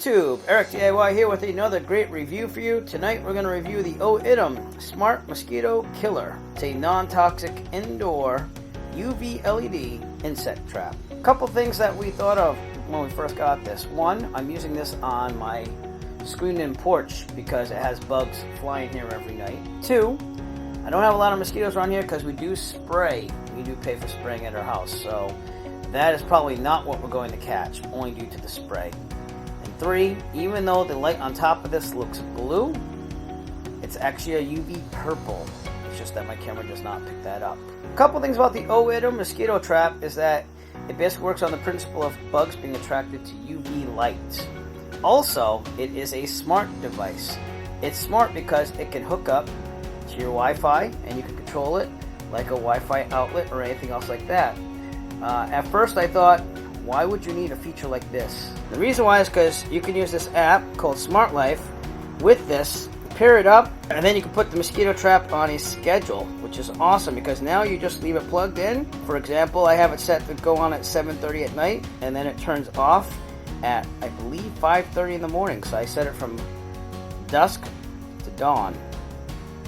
YouTube, Eric DIY here with another great review for you. Tonight we're going to review the Oittm Smart Mosquito Killer. It's a non-toxic indoor UV LED insect trap. A couple things that we thought of when we first got this. One, I'm using this on my screened-in porch because it has bugs flying here every night. Two, I don't have a lot of mosquitoes around here because we do spray. We do pay for spraying at our house, so that is probably not what we're going to catch, only due to the spray. And three, even though the light on top of this looks blue, it's actually a UV purple. It's just that my camera does not pick that up. A couple things about the Oittm mosquito trap is that it basically works on the principle of bugs being attracted to UV light. Also, it is a smart device. It's smart because it can hook up to your Wi-Fi and you can control it like a Wi-Fi outlet or anything else like that. At first I thought, why would you need a feature like this? The reason why is because you can use this app called Smart Life with this, pair it up, and then you can put the mosquito trap on a schedule, which is awesome because now you just leave it plugged in. For example, I have it set to go on at 7:30 at night, and then it turns off at, I believe, 5:30 in the morning. So I set it from dusk to dawn,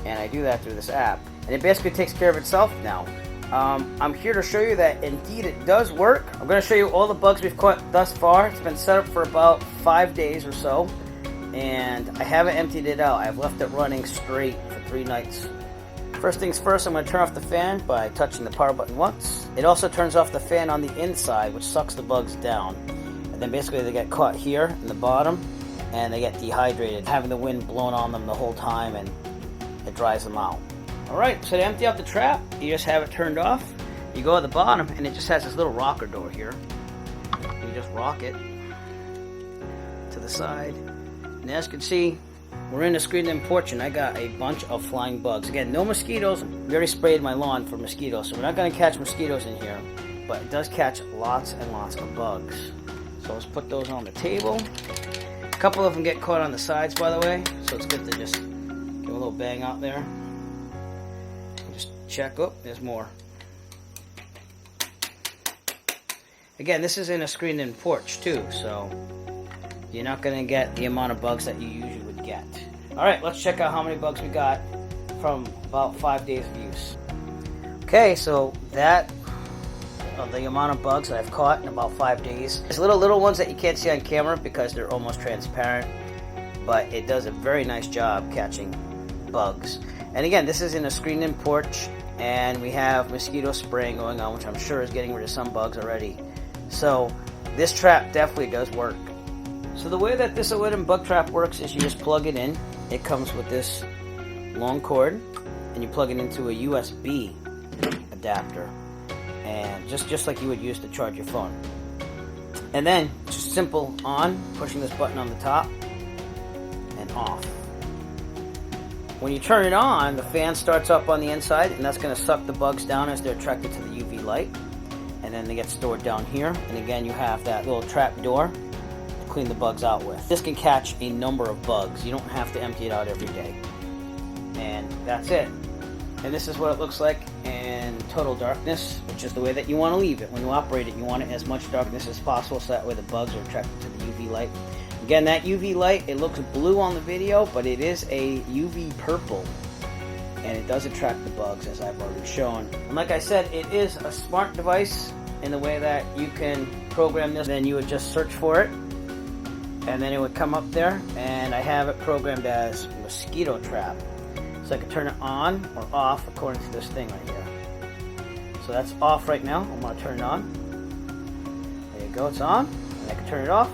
and I do that through this app. And it basically takes care of itself now. I'm here to show you that indeed it does work. I'm going to show you all the bugs we've caught thus far. It's been set up for about 5 days or so, and I haven't emptied it out. I've left it running straight for 3 nights. First things first, I'm going to turn off the fan by touching the power button once. It also turns off the fan on the inside, which sucks the bugs down. And then basically they get caught here in the bottom, and they get dehydrated, having the wind blown on them the whole time, and it dries them out. Alright, so to empty out the trap, you just have it turned off. You go at the bottom, and it just has this little rocker door here. You just rock it to the side. And as you can see, we're in the screened-in porch, and I got a bunch of flying bugs. Again, no mosquitoes. We already sprayed my lawn for mosquitoes, so we're not going to catch mosquitoes in here. But it does catch lots and lots of bugs. So let's put those on the table. A couple of them get caught on the sides, by the way, so it's good to just give a little bang out there. Just check. Oh, there's more. Again, this is in a screened-in porch too, so you're not going to get the amount of bugs that you usually would get. Alright, let's check out how many bugs we got from about 5 days of use. Okay, so that the amount of bugs that I've caught in about 5 days. There's little ones that you can't see on camera because they're almost transparent, but it does a very nice job catching bugs. And again, this is in a screened-in porch, and we have mosquito spraying going on, which I'm sure is getting rid of some bugs already. So this trap definitely does work. So the way that this Oittm bug trap works is you just plug it in. It comes with this long cord, and you plug it into a USB adapter, and just like you would use to charge your phone. And then just simple on, pushing this button on the top, and off. When you turn it on, the fan starts up on the inside, and that's going to suck the bugs down as they're attracted to the UV light. And then they get stored down here. And again, you have that little trap door to clean the bugs out with. This can catch a number of bugs. You don't have to empty it out every day. And that's it. And this is what it looks like in total darkness, which is the way that you want to leave it. When you operate it, you want it as much darkness as possible so that way the bugs are attracted to the UV light. Again, that UV light, it looks blue on the video, but it is a UV purple, and it does attract the bugs, as I've already shown. And like I said, it is a smart device in the way that you can program this. Then you would just search for it, and then it would come up there, and I have it programmed as mosquito trap. So I can turn it on or off according to this thing right here. So that's off right now. I'm going to turn it on. There you go, it's on, and I can turn it off.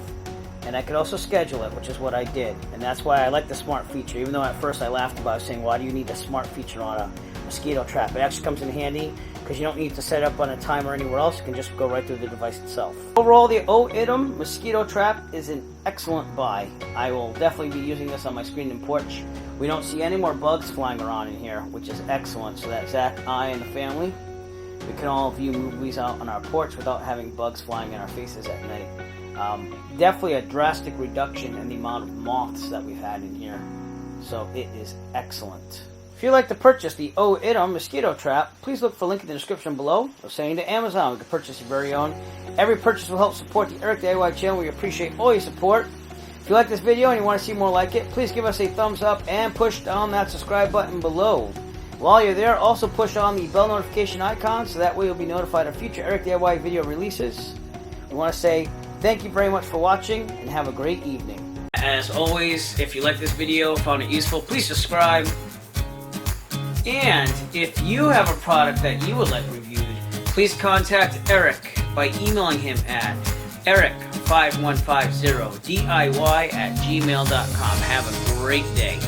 And I could also schedule it, which is what I did. And that's why I like the smart feature. Even though at first I laughed about it, saying, why do you need the smart feature on a mosquito trap? It actually comes in handy because you don't need to set it up on a timer anywhere else. You can just go right through the device itself. Overall, the Oittm mosquito trap is an excellent buy. I will definitely be using this on my screened-in porch. We don't see any more bugs flying around in here, which is excellent. So that Zach, I, and the family, we can all view movies out on our porch without having bugs flying in our faces at night. Definitely a drastic reduction in the amount of moths that we've had in here. So it is excellent. If you'd like to purchase the Oittm mosquito trap, please look for a link in the description below or send it to Amazon. You can purchase your very own. Every purchase will help support the Eric DIY channel. We appreciate all your support. If you like this video and you want to see more like it, please give us a thumbs up and push down that subscribe button below. While you're there, also push on the bell notification icon so that way you'll be notified of future Eric DIY video releases. We want to say thank you very much for watching and have a great evening. As always, if you like this video, found it useful, please subscribe. And if you have a product that you would like reviewed, please contact Eric by emailing him at eric5150diy@gmail.com. Have a great day.